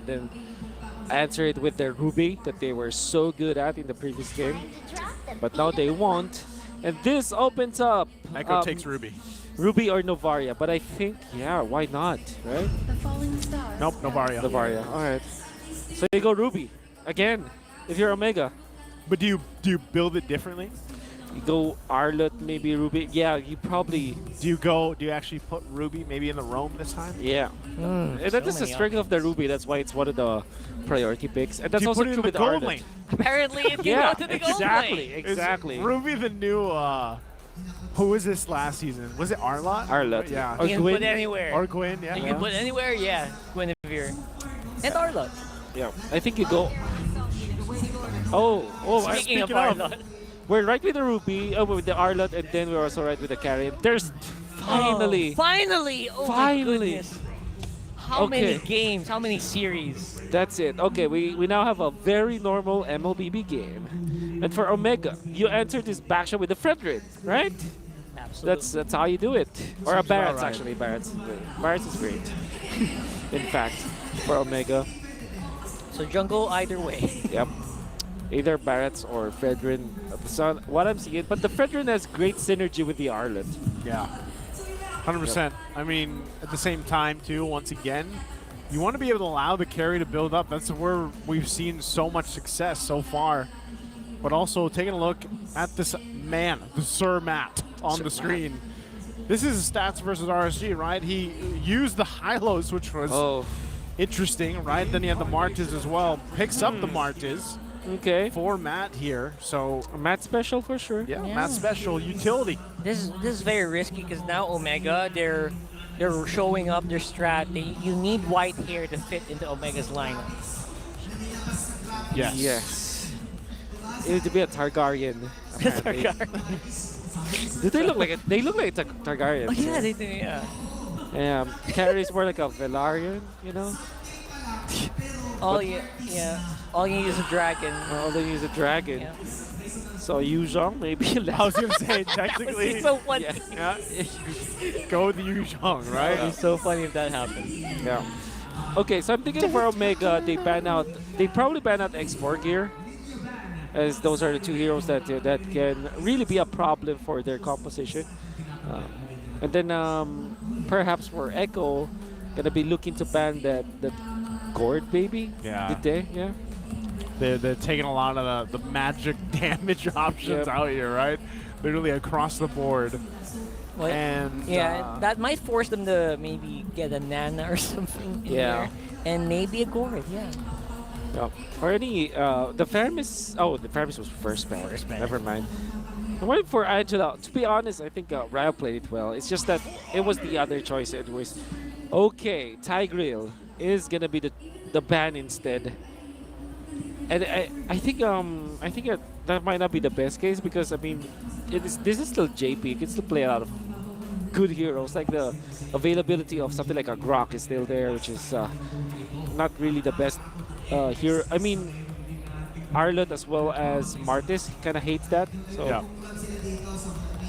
then answer it with their Ruby that they were so good at in the previous game. But now they won't. And this opens up Echo takes Ruby. Ruby or Novaria. But I think, yeah, why not, right? Nope, Novaria. Novaria, all right. So you go Ruby again if you're Omega. But do you build it differently? You go Arlott, maybe Ruby. Yeah, you probably. Do you actually put Ruby maybe in the roam this time? Yeah. And that is the strength of the Ruby. That's why it's one of the priority picks. And that's also put it true in with the gold Arlott. lane? Apparently, if you Yeah, go to the gold exactly, lane. exactly. Is Ruby the new who was this last season? Was it Arlott? Arlott. Yeah. Or You can Gwyn. put anywhere. Or Gwyn, yeah. You can put anywhere, yeah. Guinevere. And Arlott. Yeah. I think you go. Oh, Speaking of speaking of- Arlott. we're right with the Ruby, with the Arlott, and then we're also right with the Carrion. There's finally. Finally! Oh Finally. my goodness. How many Okay. games? How many series? That's it. Okay, we now have a very normal MLBB game. And for Omega, you enter this backshot with the Fredrin, right? Absolutely. That's how you do it. Or a Seems about Barrett's, right. actually. Barrett's is great. In fact, for Omega. So jungle either way. Yep. Either Barrett's or Fredrin. So what I'm seeing, but the Fredrin has great synergy with the Arlott. Yeah. 100%. I mean, at the same time, too, once again, you want to be able to allow the carry to build up. That's where we've seen so much success so far. But also, taking a look at this man, the Sir Matt, on the screen. This is stats versus RSG, right? He used the high-lows, which was interesting, right? Then he had the Martis as well. Picks up the Martis Okay. for Matt here. So, Matt special for sure. yeah, Yeah. Matt special utility. This is very risky because now Omega they're showing up their strat. You need white hair to fit into Omega's lineup. Yes. Yes. It need to be a Targaryen. apparently. Do they look like it? They look like a Targaryen. Oh yeah, they do. Yeah. Carrie's more like a Velaryon, you know? All you need is a dragon. All they use a dragon. Yeah. So Yuzhong maybe. I was going to say, technically, It's so funny. Yeah. yeah, go with the Yuzhong, right? It'd be so funny if that happened. Yeah. Okay, so I'm thinking for Omega, they probably ban out X4 gear, as those are the two heroes that can really be a problem for their composition. And then perhaps for Echo, gonna be looking to ban that Gourd baby. Yeah. Did they? Yeah. They're taking a lot of the magic damage options Yep. out here, right? Literally across the board. Well, And yeah, that might force them to maybe get a Nana or something. In Yeah. there. And maybe a Gourd. Yeah. Yeah. Or any the Faramis. Oh, the Faramis was first ban. Never mind. I'm waiting for Angela. To be honest, I think Ryo played it well. It's just that it was the other choice. It was okay. Tigreal is gonna be the ban instead. And I think that might not be the best case because I mean, this is still JP. You can still play a lot of good heroes. Like the availability of something like a Grok is still there, which is not really the best hero. I mean, Arlott as well as Martis kind of hates that. So yeah.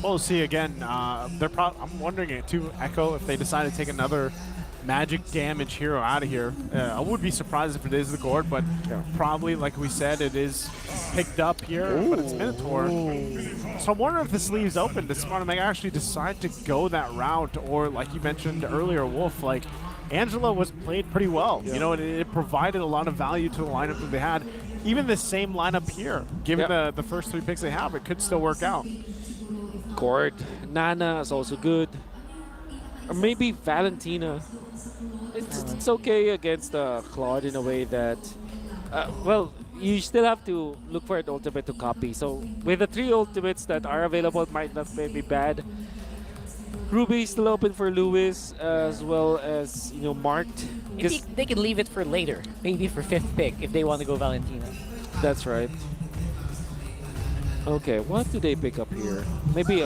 We'll see again. I'm wondering it too, Echo, if they decide to take another magic damage hero out of here. I would be surprised if it is the Gourd, but probably, like we said, it is picked up here, but it's Minotaur. So I'm wondering if this leaves open. Does Smart Omega actually decide to go that route? Or, like you mentioned earlier, Wolf, like, Angela was played pretty well. You know, it provided a lot of value to the lineup that they had. Even the same lineup here, given the first 3 picks they have, it could still work out. Gourd, Nana is also good. Or maybe Valentina. It's okay against Claude in a way that, well, you still have to look for an ultimate to copy. So with the 3 ultimates that are available, it might not be bad. Ruby is still open for Lewis as well as, you know, marked. They could leave it for later, maybe for 5th pick if they want to go Valentina. That's right. Okay, what do they pick up here? Maybe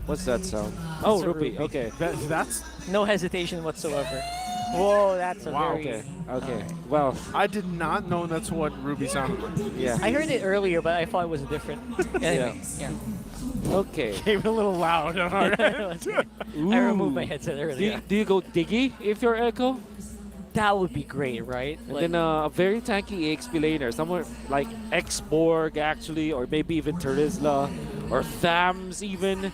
what's that sound? Oh, That's a Ruby. Ruby. Okay. That's No hesitation whatsoever. Whoa, that's a Wow. very... Okay. Well, I did not know that's what Ruby sounded like. yeah. I heard it earlier, but I thought it was different. Anyway, yeah. Okay. Came a little loud. All right. I removed my headset earlier. Do you go Diggy if you're Echo? That would be great, right? And then a very tanky EXP laner, someone like X-Borg actually, or maybe even Terizla, or Thams even.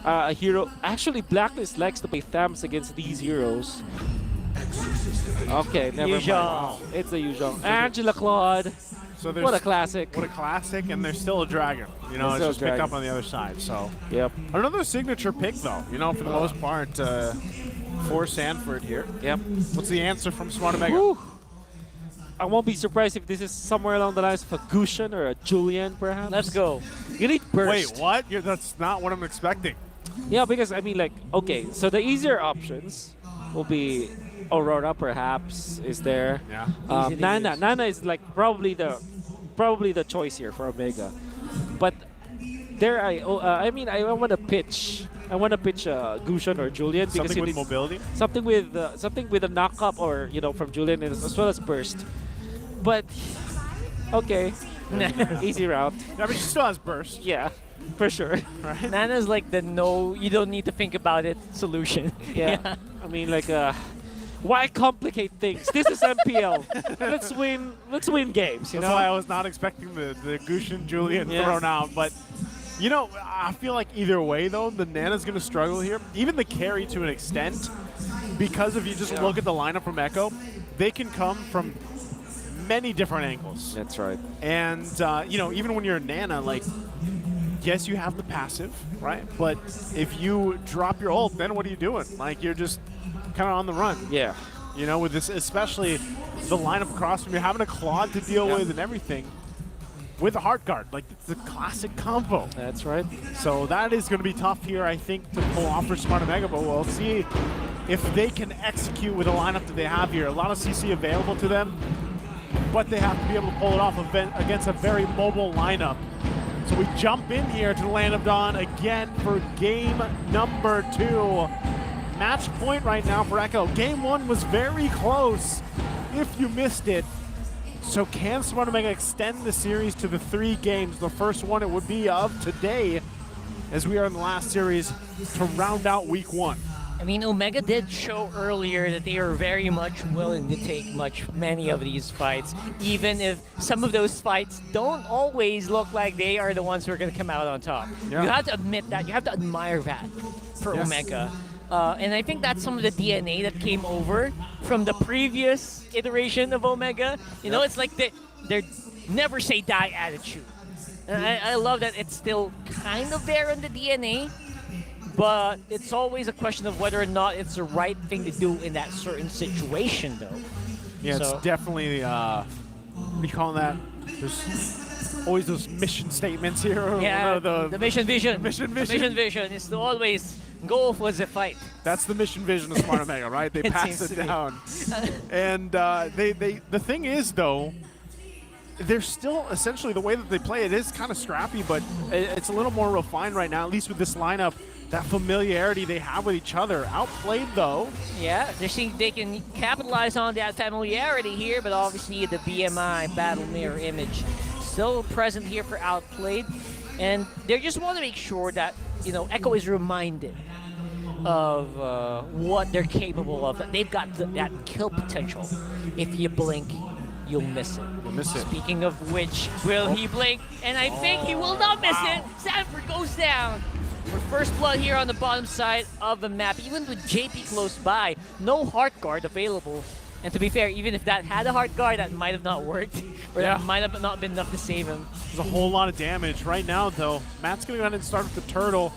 A hero. Actually, Blacklist likes to play Thams against these heroes. Okay, never Yuzhong. mind. It's a Yuzhong. Angela Claude. So there's What a classic. What a classic, and there's still a dragon. You know, There's it's still a just picked dragon. up on the other side. So Yep. another signature pick, though. You know, for the most part, for Sanford here. Yep. What's the answer from Smart Omega? Whew. I won't be surprised if this is somewhere along the lines of a Gusion or a Julian, perhaps. Let's go. You need burst. Wait, what? That's not what I'm expecting. Yeah, because I mean, like, okay, so the easier options will be Aurora, perhaps, is there. Yeah. Easy to Nana. use. Nana is like probably the choice here for Omega. But there, I mean, I want to pitch. I want to pitch Gusion or Julian because Something it with is mobility? something with a knockup or from Julian as well as burst. But okay, easy route. Yeah, but she still has burst. Yeah, for sure. Nana's like the no, you don't need to think about it solution. Yeah. I mean, like, why complicate things? This is MPL. Let's win games. You That's know. why I was not expecting the Gushin Julian Yes. thrown out. But, you know, I feel like either way, though, the Nana's going to struggle here. Even the carry to an extent, because if you just look at the lineup from Echo, they can come from many different angles. That's right. And, you know, even when you're a Nana, like, yes, you have the passive, right? But if you drop your ult, then what are you doing? Like, you're just kind of on the run. Yeah. You know, with this, especially the lineup across from you, having a Claude to deal with and everything, with a Heart Guard. Like, it's a classic combo. That's right. So that is going to be tough here, I think, to pull off for Smart Omega, but we'll see if they can execute with the lineup that they have here. A lot of CC available to them, but they have to be able to pull it off against a very mobile lineup. So we jump in here to the Land of Dawn again for game number 2. Match point right now for Echo. Game 1 was very close if you missed it. So can Smart Omega extend the series to the 3 games? The first one it would be of today, as we are in the last series to round out week 1. I mean, Omega did show earlier that they are very much willing to take many of these fights, even if some of those fights don't always look like they are the ones who are going to come out on top. Yeah. You have to admit that. You have to admire that for Yes. Omega. And I think that's some of the DNA that came over from the previous iteration of Omega. You know, it's like they're never say die attitude. And I love that it's still kind of there in the DNA. But it's always a question of whether or not it's the right thing to do in that certain situation, though. Yeah, So- it's definitely, what do you call that? There's always those mission statements here. Yeah, the the mission vision. mission The vision. mission vision is to always go for the fight. That's the mission vision of Smart Omega, right? They It pass seems it to be. down. And the thing is, though, they're still essentially the way that they play it is kind of scrappy, but it's a little more refined right now, at least with this lineup. That familiarity they have with each other. Outplayed, though. Yeah, they're seeing they can capitalize on that familiarity here, but obviously the BMI battle mirror image still present here for Outplayed, and they just want to make sure that Echo is reminded of what they're capable of. That they've got that kill potential. If you blink, you'll miss it. You'll miss it. Speaking of which, will he blink? And I think he will not miss it. Sanford goes down. For first blood here on the bottom side of the map, even with JP close by, no heart guard available. And to be fair, even if that had a heart guard, that might have not worked, or Yeah. that might have not been enough to save him. There's a whole lot of damage right now, though. Matt's going to go ahead and start with the turtle.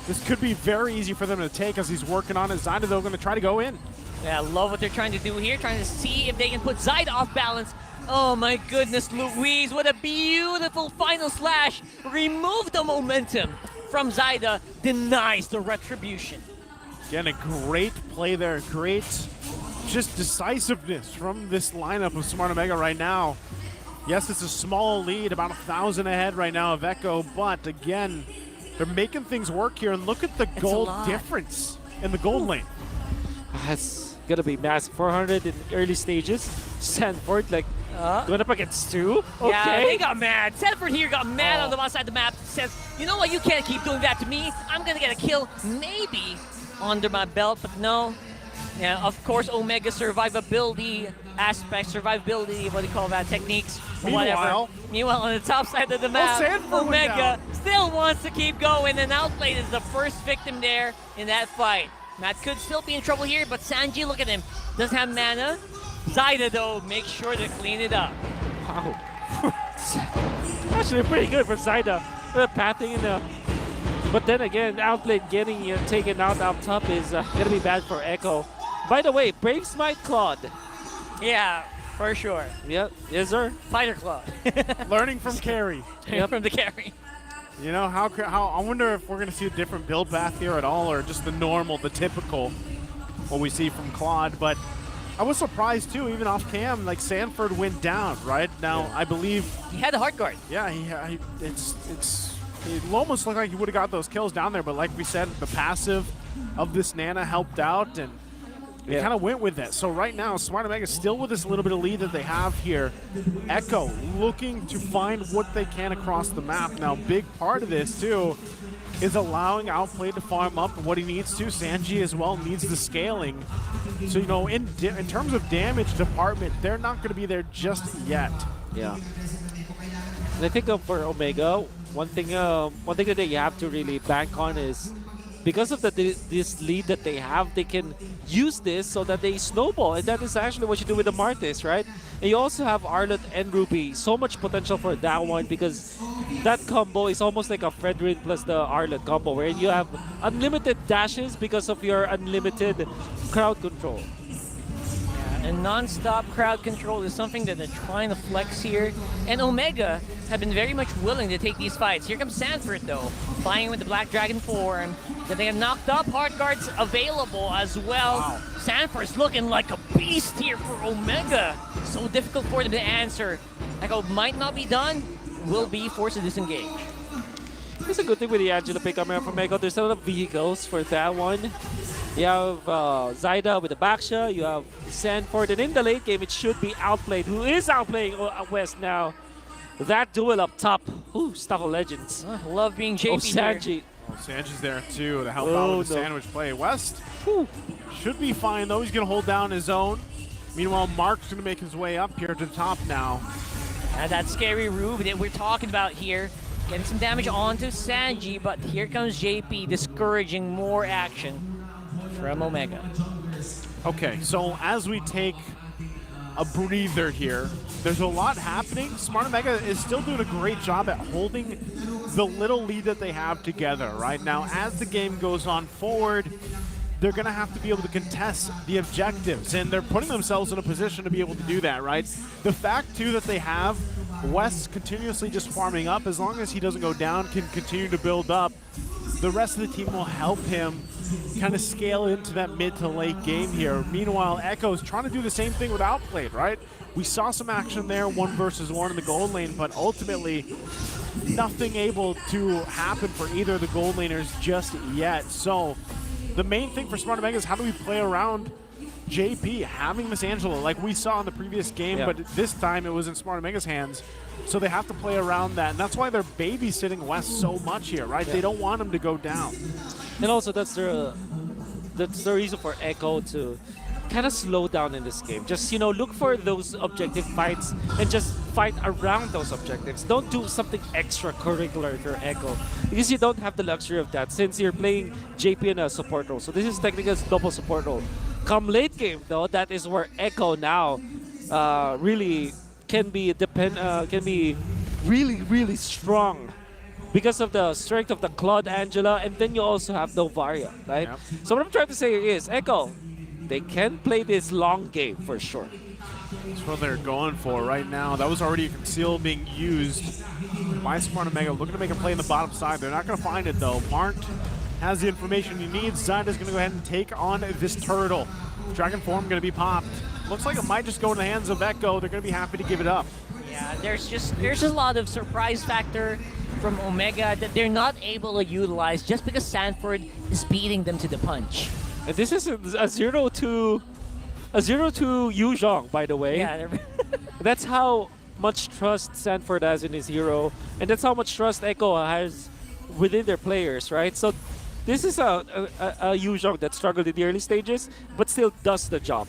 This could be very easy for them to take as he's working on it. Zyda, though, going to try to go in. Yeah, I love what they're trying to do here, trying to see if they can put Zyda off balance. Oh my goodness, Louise, what a beautiful final slash. Remove the momentum from Zyda, denies the retribution. Again, a great play there. Great just decisiveness from this lineup of Smart Omega right now. Yes, it's a small lead, about 1,000 ahead right now of Echo, but again, they're making things work here, and look at the a gold lot. difference in the gold lane. That's gonna be massive. 400 in early stages. Sanford like going up against 2. Okay. Yeah, they got mad. Sanford here got mad on the one side of the map. Says, you know what, you can't keep doing that to me. I'm gonna get a kill, maybe under my belt, but no. Yeah, of course, Omega survivability aspects, survivability, what do you call that, techniques, Meanwhile- whatever. Meanwhile, on the top side of the map, Sanford went Omega down. still wants to keep going, and Outplayed is the first victim there in that fight. Matt could still be in trouble here, but Sanji, look at him, doesn't have mana. Zaida, though, makes sure to clean it up. Wow. Actually pretty good for Zaida. The pathing in the... But then again, Outplayed getting taken out up top is going to be bad for Echo. By the way, Brave Smite Claude. Yeah, for sure. Yep, yes sir. Fighter Club. Learning from Carry. From the carry. You know, how I wonder if we're going to see a different build path here at all, or just the normal, the typical, what we see from Claude. But I was surprised, too, even off cam, like Sanford went down, right? Now, I believe, He had the heart guard. yeah, it almost looked like he would have got those kills down there, but like we said, the passive of this Nana helped out, and they kind of went with it. So right now, Smart Omega is still with this little bit of lead that they have here. Echo looking to find what they can across the map. Now, big part of this, too, is allowing Outplayed to farm up what he needs to. Sanji as well needs the scaling. So, you know, in terms of damage department, they're not going to be there just yet. Yeah. And I think for Omega, one thing that they have to really bank on is because of this lead that they have, they can use this so that they snowball. And that is actually what you do with the Martis, right? And you also have Arlott and Ruby. So much potential for that one because that combo is almost like a Fredrin plus the Arlott combo where you have unlimited dashes because of your unlimited crowd control. And non-stop crowd control is something that they're trying to flex here. And Omega have been very much willing to take these fights. Here comes Sanford, though, flying with the Black Dragon form. That they have knocked up. Hard guards available as well. Wow. Sanford's looking like a beast here for Omega. So difficult for them to answer. Echo might not be done, will be forced to disengage. It's a good thing with the Angela pick coming up from Echo. There's a lot of vehicles for that one. You have Zaida with the backshot. You have Sanford. And in the late game, it should be Outplayed, who is outplaying West now. That duel up top. Ooh, Stuff of Legends. Love being JP Oh, here. Sanji. Oh, Sanji's there, too, to help out with the sandwich play. West should be fine, though. He's going to hold down his own. Meanwhile, Mark's going to make his way up here to the top now. And that scary Rube that we're talking about here. Getting some damage onto Sanji, but here comes JP discouraging more action from Omega. Okay, so as we take a breather here, there's a lot happening. Smart Omega is still doing a great job at holding the little lead that they have together right now. As the game goes on forward, they're going to have to be able to contest the objectives, and they're putting themselves in a position to be able to do that, right? The fact, too, that they have West continuously just farming up, as long as he doesn't go down, can continue to build up, the rest of the team will help him kind of scale into that mid to late game here. Meanwhile, Echo's trying to do the same thing with Outplayed, right? We saw some action there, 1 versus 1 in the gold lane, but ultimately nothing able to happen for either of the gold laners just yet. So the main thing for Smart Omega is how do we play around JP having Miss Angela like we saw in the previous game, but this time it was in Smart Omega's hands. So they have to play around that, and that's why they're babysitting West so much here, right? They don't want him to go down. And also, that's the reason for Echo to kind of slow down in this game. Just, you know, look for those objective fights and just fight around those objectives. Don't do something extracurricular for Echo because you don't have the luxury of that since you're playing JP in a support role. So this is technically a double support role. Come late game, though, that is where Echo now really can be really strong because of the strength of the Claude Angela, and then you also have Novaria, right? Yep. So what I'm trying to say is, Echo, they can play this long game for sure. That's what they're going for right now. That was already a conceal being used by Smart Omega, looking to make a play in the bottom side. They're not going to find it, though. Mark has the information he needs. Zaida's going to go ahead and take on this turtle. Dragon form going to be popped. Looks like it might just go in the hands of Echo. They're going to be happy to give it up. Yeah, there's a lot of surprise factor from Omega that they're not able to utilize just because Sanford is beating them to the punch. And this is a 0-2 Yu Zhong, by the way. Yeah, That's how much trust Sanford has in his hero, and that's how much trust Echo has within their players, right? So This is a Yu-Zhong that struggled in the early stages, but still does the job.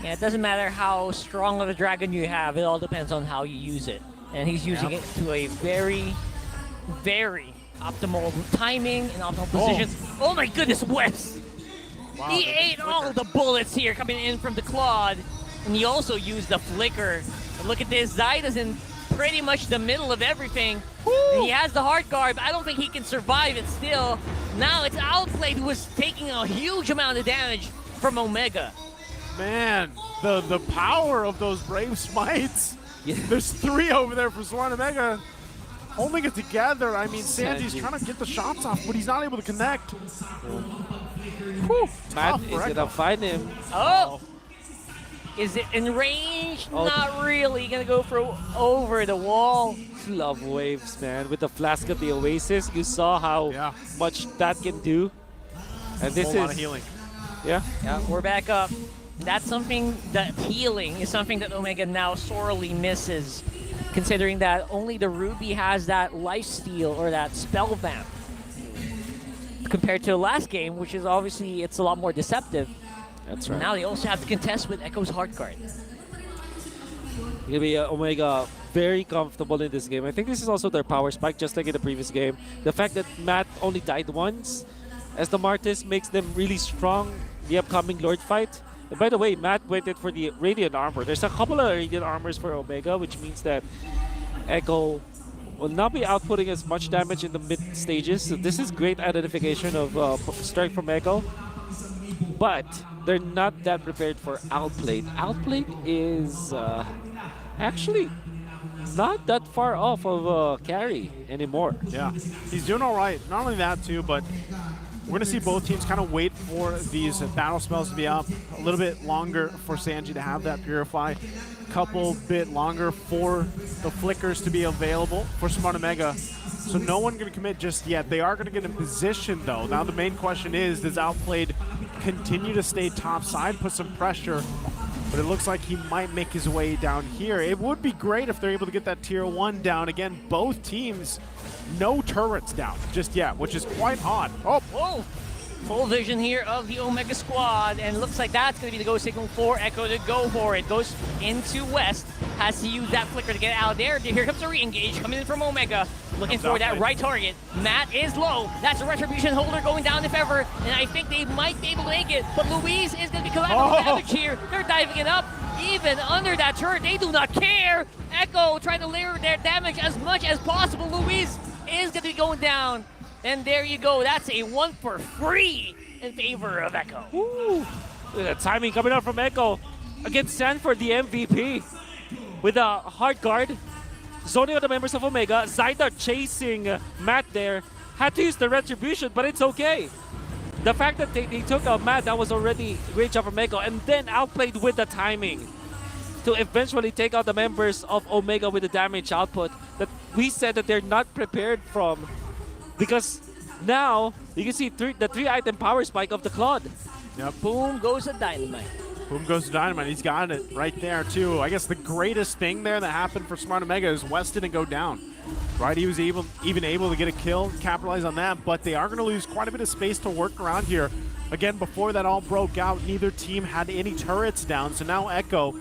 Yeah, it doesn't matter how strong of a dragon you have. It all depends on how you use it. And he's using it to a very, very optimal timing and optimal positions. Oh my goodness, Wes! Wow, He the ate all flicker. of the bullets here coming in from the Claude. And he also used the flicker. But look at this, Zyda's in pretty much the middle of everything. And he has the hard guard, but I don't think he can survive it still. Now it's Outplayed who is taking a huge amount of damage from Omega. Man, the power of those Brave Smites. Yeah. There's 3 over there for Smart Omega. Holding it together. I mean, Sanji's Sanji. trying to get the shots off, but he's not able to connect. Matt Tough is for gonna Echo. find him. Oh! Is it in range? Oh. Not really. Gonna go for over the wall. Love waves, man. With the flask of the Oasis, you saw how Yeah. much that can do. And this Whole lot of is healing. yeah. Yeah, we're back up. That's something that healing is something that Omega now sorely misses, considering that only the Ruby has that lifesteal or that spell vamp. Compared to the last game, which is obviously it's a lot more deceptive. That's right. Now they also have to contest with Echo's hard guard. Gonna be Omega very comfortable in this game. I think this is also their power spike, just like in the previous game. The fact that Matt only died once as the Martis makes them really strong the upcoming Lord fight. And by the way, Matt waited for the Radiant Armor. There's a couple of Radiant Armors for Omega, which means that Echo will not be outputting as much damage in the mid stages. So this is great identification of strike from Echo. But they're not that prepared for Outplayed. Outplayed is actually not that far off of carry anymore. Yeah, he's doing all right. Not only that, too, but we're going to see both teams kind of wait for these battle spells to be up a little bit longer for Sanji to have that Purify, couple bit longer for the Flickers to be available for Smart Omega. So no one going to commit just yet. They are going to get in position, though. Now the main question is, does Outplayed continue to stay top side, put some pressure? But it looks like he might make his way down here. It would be great if they're able to get that tier 1 down. Again, both teams, no turrets down just yet, which is quite odd. Oh, Whoa! Full vision here of the Omega squad, and it looks like that's going to be the go signal for Echo to go for it. Goes into West, has to use that flicker to get out there. Here comes a re-engage coming in from Omega, looking Comes for out that late. right target. Matt is low. That's a Retribution holder going down if ever, and I think they might be able to make it, but Louise is going to be collateral damage here. They're diving it up. Even under that turret, they do not care. Echo trying to layer their damage as much as possible. Louise is going to be going down. And there you go. That's a 1 for free in favor of Echo. Woo. Look at that timing coming out from Echo against Sanford, the MVP, with a hard guard. Zoning out the members of Omega. Zyda chasing Matt there. Had to use the Retribution, but it's okay. The fact that they took out Matt, that was already a great job from Echo, and then outplayed with the timing to eventually take out the members of Omega with the damage output that we said that they're not prepared from. Because now you can see the 3-item power spike of the Claude. yep. Boom goes the dynamite. Boom goes to Dynamite. He's got it right there, too. I guess the greatest thing there that happened for Smart Omega is West didn't go down. Right? He was even able to get a kill, capitalize on that, but they are going to lose quite a bit of space to work around here. Again, before that all broke out, neither team had any turrets down, so now Echo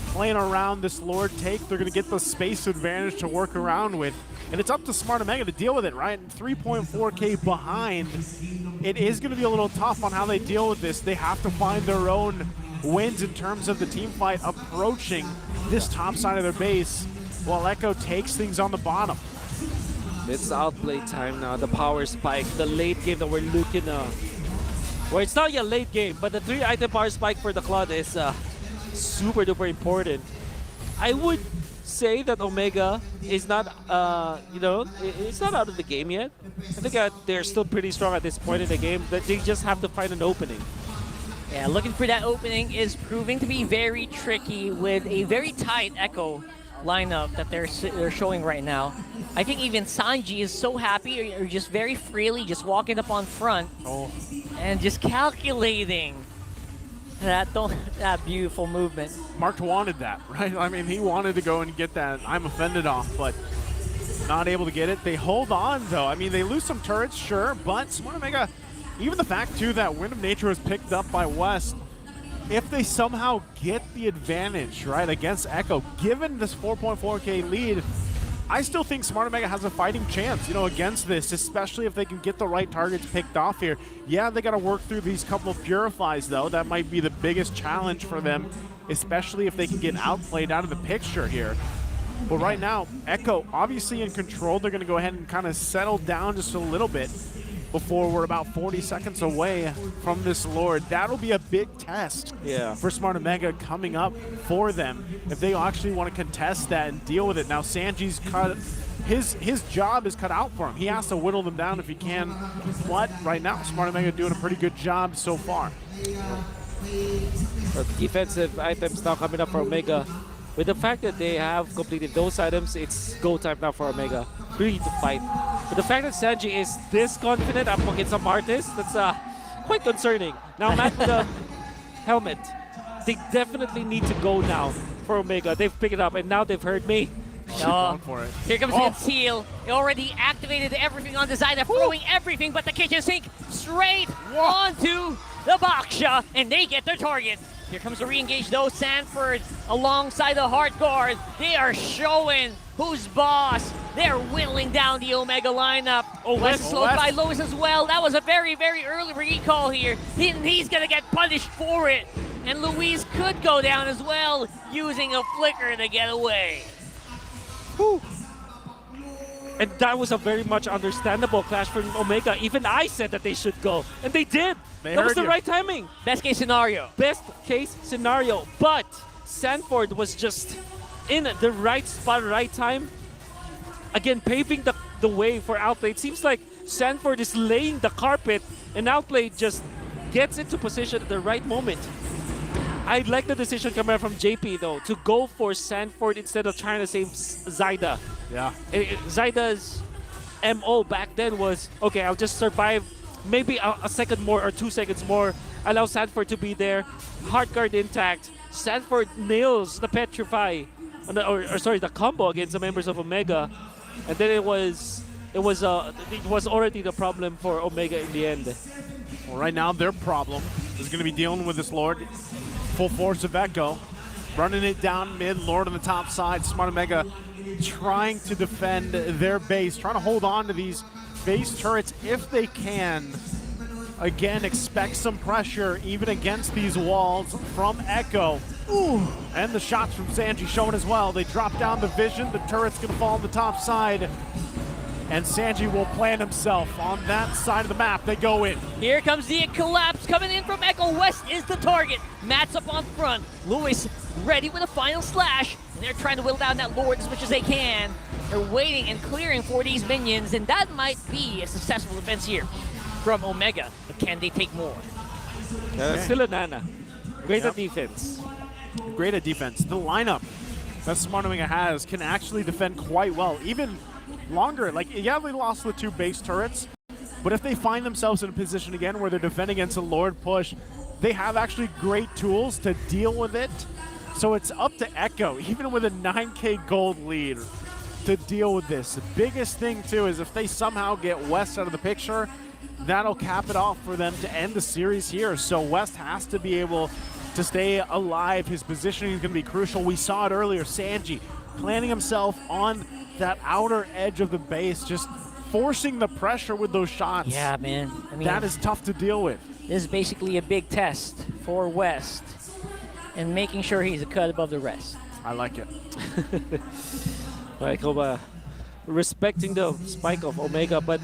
playing around this Lord take. They're going to get the space advantage to work around with. And it's up to Smart Omega to deal with it, right? 3.4K behind. It is going to be a little tough on how they deal with this. They have to find their own wins in terms of the team fight approaching this top side of their base while Echo takes things on the bottom. It's outplay time now. The power spike, the late game that we're looking at. Well, it's not yet late game, but the 3-item power spike for the Claude is super duper important. I would say that Omega is not, it's not out of the game yet. I think they're still pretty strong at this point in the game, but they just have to find an opening. Yeah, looking for that opening is proving to be very tricky with a very tight Echo lineup that they're showing right now. I think even Sanji is so happy, or just very freely just walking up on front and just calculating that beautiful movement. Mark wanted that, right? I mean, he wanted to go and get that I'm offended off, but not able to get it. They hold on, though. I mean, they lose some turrets, sure, but Smart Omega, even the fact, too, that Wind of Nature was picked up by West, if they somehow get the advantage, right, against Echo, given this 4.4K lead, I still think Smart Omega has a fighting chance, against this, especially if they can get the right targets picked off here. Yeah, they got to work through these couple of Purifies, though. That might be the biggest challenge for them, especially if they can get outplayed out of the picture here. But right now, Echo obviously in control. They're going to go ahead and kind of settle down just a little bit before we're about 40 seconds away from this Lord. That'll be a big test for Smart Omega coming up for them if they actually want to contest that and deal with it. Now, Sanji's cut. His job is cut out for him. He has to whittle them down if he can. But right now, Smart Omega doing a pretty good job so far. Defensive items now coming up for Omega. With the fact that they have completed those items, it's go time now for Omega. Really to fight. But the fact that Sanji is this confident up against some artists, that's quite concerning. Now, Matt, the helmet. They definitely need to go now for Omega. They've picked it up, and now they've heard me. Going for it. Here comes the seal. He already activated everything on the side. They're throwing everything but the kitchen sink straight onto the Baksha, and they get their target. Here comes the re-engage though. Sanford alongside the Heart Guard. They are showing who's boss. They're whittling down the Omega lineup. West slowed by Lois as well. That was a very, very early recall here. He's going to get punished for it. And Luis could go down as well, using a flicker to get away. Whew. And that was a very much understandable clash from Omega. Even I said that they should go, and they did. That was the right timing. Best case scenario. Best case scenario. But Sanford was just in the right spot, right time. Again, paving the way for Outplay. It seems like Sanford is laying the carpet, and Outplay just gets into position at the right moment. I like the decision coming from JP, though, to go for Sanford instead of trying to save Zyda. Yeah. Zyda's MO back then was, okay, I'll just survive maybe a second more or 2 seconds more, allow Sanford to be there, Heart Guard intact. Sanford nails the Petrify, the combo against the members of Omega, and then it was already the problem for Omega in the end. Well, right now their problem is going to be dealing with this Lord. Full force of Echo, running it down mid, Lord on the top side. Smart Omega trying to defend their base, trying to hold on to these base turrets if they can. Again, expect some pressure even against these walls from Echo. Ooh, and the shots from Sanji showing as well. They drop down the vision, the turret's gonna fall on the top side. And Sanji will plant himself on that side of the map. They go in. Here comes the collapse coming in from Echo. West is the target. Matt's up on front. Lewis ready with a final slash. And they're trying to whittle down that Lord as much as they can. They're waiting and clearing for these minions, and that might be a successful defense here from Omega. But can they take more? Still a Nana. Great at defense. Great at defense. The lineup that Smart Omega has can actually defend quite well. Even longer. Yeah, they lost the 2 base turrets, but if they find themselves in a position again where they're defending against a Lord push, they have actually great tools to deal with it. So it's up to Echo, even with a 9K gold lead, to deal with this. The biggest thing, too, is if they somehow get West out of the picture, that'll cap it off for them to end the series here. So West has to be able to stay alive. His positioning is going to be crucial. We saw it earlier. Sanji planting himself on that outer edge of the base, just forcing the pressure with those shots. Yeah, man. I mean, that is tough to deal with. This is basically a big test for West and making sure he's a cut above the rest. I like it. Like, respecting the spike of Omega, but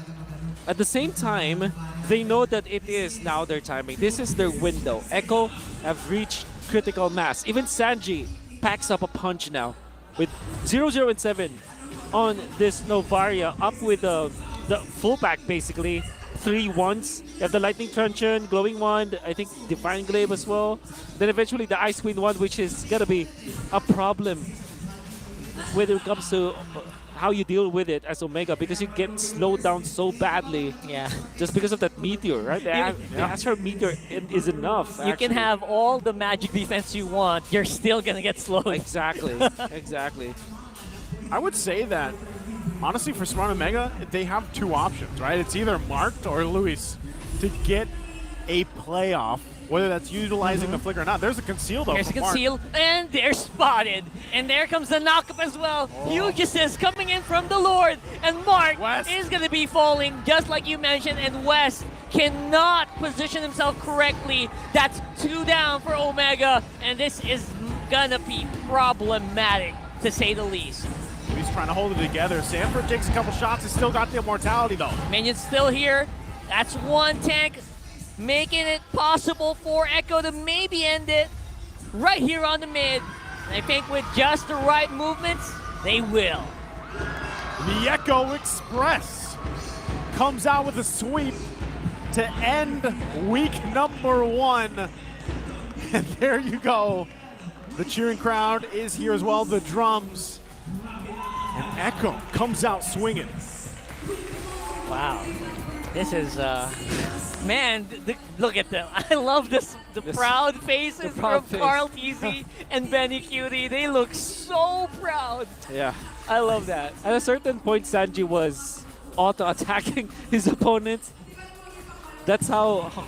at the same time, they know that it is now their timing. This is their window. Echo have reached critical mass. Even Sanji packs up a punch now with 0-0 and 7 on this Novaria, up with the full pack basically. 3 ones. You have the Lightning Truncheon, Glowing Wand, I think Divine Glaive as well. Then eventually the Ice Queen Wand, which is gonna be a problem when it comes to how you deal with it as Omega, because you get slowed down so badly. Yeah. Just because of that meteor, right? The Astral Meteor is enough. You can have all the magic defense you want, you're still gonna get slowed. Exactly. Exactly. I would say that honestly, for Smart Omega, they have two options, right? It's either Marked or Luis to get a playoff, whether that's utilizing the flicker or not. There's a conceal, though. There's a from Mark. conceal, and they're spotted. And there comes the knockup as well. Hugesis coming in from the Lord, and Mark West. is going to be falling, just like you mentioned, and West cannot position himself correctly. That's 2 down for Omega, and this is gonna be problematic, to say the least. He's trying to hold it together. Sanford takes a couple shots. He's still got the immortality, though. Minion's still here. That's 1 tank, making it possible for Echo to maybe end it right here on the mid. And I think with just the right movements, they will. The Echo Express comes out with a sweep to end week number 1. And there you go. The cheering crowd is here as well, the drums. And Echo comes out swinging. Wow. This is, man, look at them. I love this, the proud faces proud from face. Carl TZ and Benny Cutie. They look so proud. Yeah. I love that. At a certain point, Sanji was auto-attacking his opponent. That's how